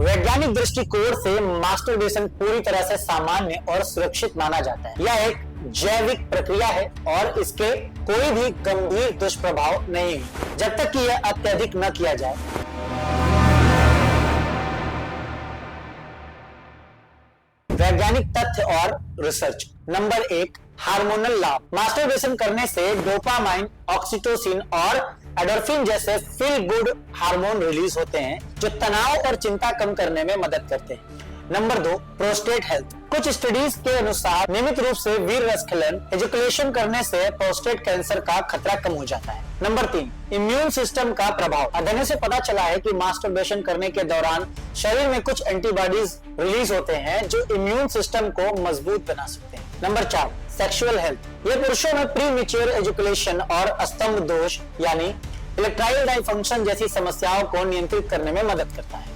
वैज्ञानिक दृष्टिकोण से मास्टरबेशन पूरी तरह से सामान्य और सुरक्षित माना जाता है। यह एक जैविक प्रक्रिया है और इसके कोई भी गंभीर दुष्प्रभाव नहीं है जब तक कि यह अत्यधिक न किया जाए। वैज्ञानिक तथ्य और रिसर्च। नंबर 1, हार्मोनल लाभ। मास्टरबेशन करने से डोपामाइन, ऑक्सीटोसिन और एंडोर्फिन जैसे फील गुड हार्मोन रिलीज होते हैं जो तनाव और चिंता कम करने में मदद करते हैं। Number 2, prostate health. कुछ स्टडीज के अनुसार नियमित रूप से वीर्यस्खलन एजुकेशन करने से प्रोस्टेट कैंसर का खतरा कम हो जाता है। नंबर 3, इम्यून सिस्टम का प्रभाव। अध्ययन से पता चला है कि मास्टरबेशन करने के दौरान शरीर में कुछ एंटीबॉडीज रिलीज होते हैं जो इम्यून सिस्टम को मजबूत बना सकते हैं। Number 4, sexual health. ये पुरुषों में प्रीमेच्योर एजुकेशन और स्तंभ दोष यानी इरेक्टाइल डिसफंक्शन जैसी समस्याओं को नियंत्रित करने में मदद करता है।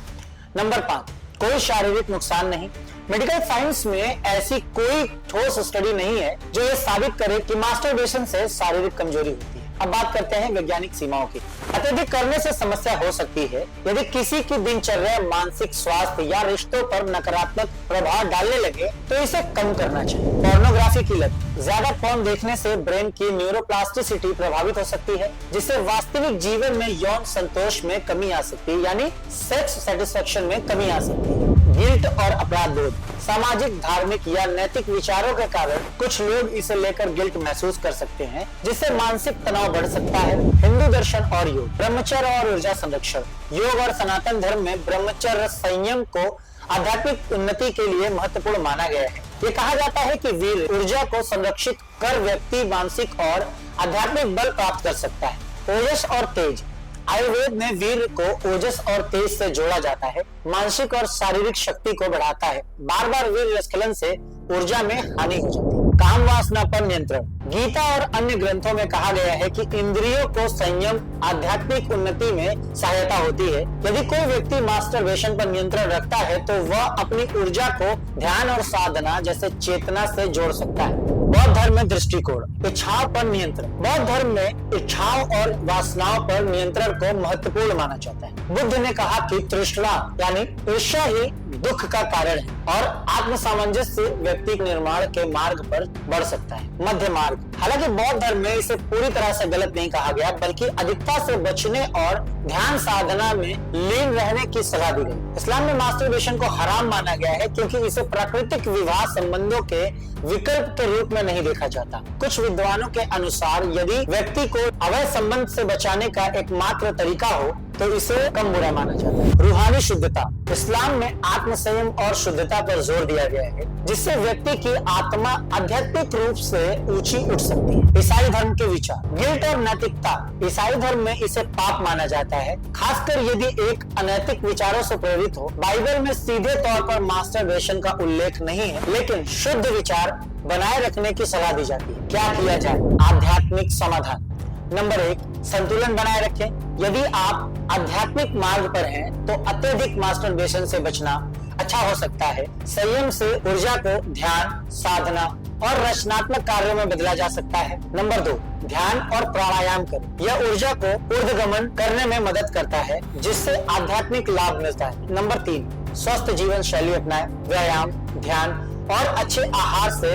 नंबर 5, कोई शारीरिक नुकसान नहीं। मेडिकल साइंस में ऐसी कोई ठोस स्टडी नहीं है जो ये साबित करे कि मास्टरबेशन से शारीरिक कमजोरी होती है। अब बात करते हैं वैज्ञानिक सीमाओं की। अत्यधिक करने से समस्या हो सकती है। यदि किसी की दिनचर्या, मानसिक स्वास्थ्य या रिश्तों पर नकारात्मक प्रभाव डालने लगे तो इसे कम करना चाहिए। पोर्नोग्राफी की लत। ज्यादा फोन देखने से ब्रेन की न्यूरोप्लास्टिसिटी प्रभावित हो सकती है जिससे वास्तविक जीवन में यौन संतोष में कमी आ सकती है यानी सेक्स सेटिस्फेक्शन में कमी आ सकती है। गिल्ट और अपराध बोध। सामाजिक, धार्मिक या नैतिक विचारों के कारण कुछ लोग इसे लेकर गिल्ट महसूस कर सकते हैं जिससे मानसिक तनाव बढ़ सकता है। हिंदू दर्शन और योग। ब्रह्मचर्य और ऊर्जा संरक्षण। योग और सनातन धर्म में ब्रह्मचर्य संयम को आध्यात्मिक उन्नति के लिए महत्वपूर्ण माना गया है। ये कहा जाता है कि वीर ऊर्जा को संरक्षित कर व्यक्ति मानसिक और आध्यात्मिक बल प्राप्त कर सकता है। ओजस और तेज। आयुर्वेद में वीर को ओजस और तेज से जोड़ा जाता है। मानसिक और शारीरिक शक्ति को बढ़ाता है। बार बार वीर्य स्खलन से ऊर्जा में हानि हो जाती है। काम वासना पर नियंत्रण। गीता और अन्य ग्रंथों में कहा गया है कि इंद्रियों को संयम आध्यात्मिक उन्नति में सहायता होती है। यदि कोई व्यक्ति मास्टरबेशन पर नियंत्रण रखता है तो वह अपनी ऊर्जा को ध्यान और साधना जैसे चेतना से जोड़ सकता है। बौद्ध धर्म में दृष्टिकोण। इच्छाओं पर नियंत्रण। बौद्ध धर्म में इच्छाओं और वासनाओं पर नियंत्रण को महत्वपूर्ण माना जाता है। बुद्ध ने कहा कि तृष्णा यानी ईर्ष्या ही दुख का कारण है और आत्म सामंजस्य व्यक्ति निर्माण के मार्ग पर बढ़ सकता है। मध्य मार्ग। हालांकि बौद्ध धर्म में इसे पूरी तरह से गलत नहीं कहा गया बल्कि अधिकता से बचने और ध्यान साधना में लीन रहने की सलाह दी गई। इस्लाम में मास्टरबेशन को हराम माना गया है क्योंकि इसे प्राकृतिक विवाह संबंधों के विकल्प के रूप में नहीं देखा जाता। कुछ विद्वानों के अनुसार यदि व्यक्ति को अवैध संबंध से बचाने का एकमात्र तरीका हो तो इसे कम बुरा माना जाता है। रूहानी शुद्धता। इस्लाम में आत्म संयम और शुद्धता पर जोर दिया गया है जिससे व्यक्ति की आत्मा आध्यात्मिक रूप से ऊंची उठ सकती है। ईसाई धर्म के विचार। गिल्ट और नैतिकता। ईसाई धर्म में इसे पाप माना जाता है खासकर यदि एक अनैतिक विचारों से प्रेरित हो। बाइबल में सीधे तौर पर मास्टरबेशन का उल्लेख नहीं है लेकिन शुद्ध विचार बनाए रखने की सलाह दी जाती है। क्या किया जाए? आध्यात्मिक समाधान। नंबर 1, संतुलन बनाए रखें। यदि आप आध्यात्मिक मार्ग पर हैं तो अत्यधिक मास्टरबेशन से बचना अच्छा हो सकता है। संयम से ऊर्जा को ध्यान, साधना और रचनात्मक कार्यों में बदला जा सकता है। नंबर 2, ध्यान और प्राणायाम करें। यह ऊर्जा को ऊर्ध्वगमन करने में मदद करता है जिससे आध्यात्मिक लाभ मिलता है। नंबर 3, स्वस्थ जीवन शैली अपनाएं। व्यायाम, ध्यान और अच्छे आहार से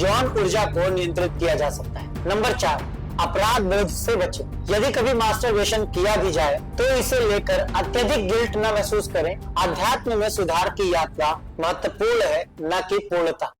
यौन ऊर्जा को नियंत्रित किया जा सकता है। नंबर 4, अपराध बोध से बचें। यदि कभी मास्टरबेशन किया भी जाए तो इसे लेकर अत्यधिक गिल्ट न महसूस करें। अध्यात्म में सुधार की यात्रा महत्वपूर्ण है, न कि पूर्णता।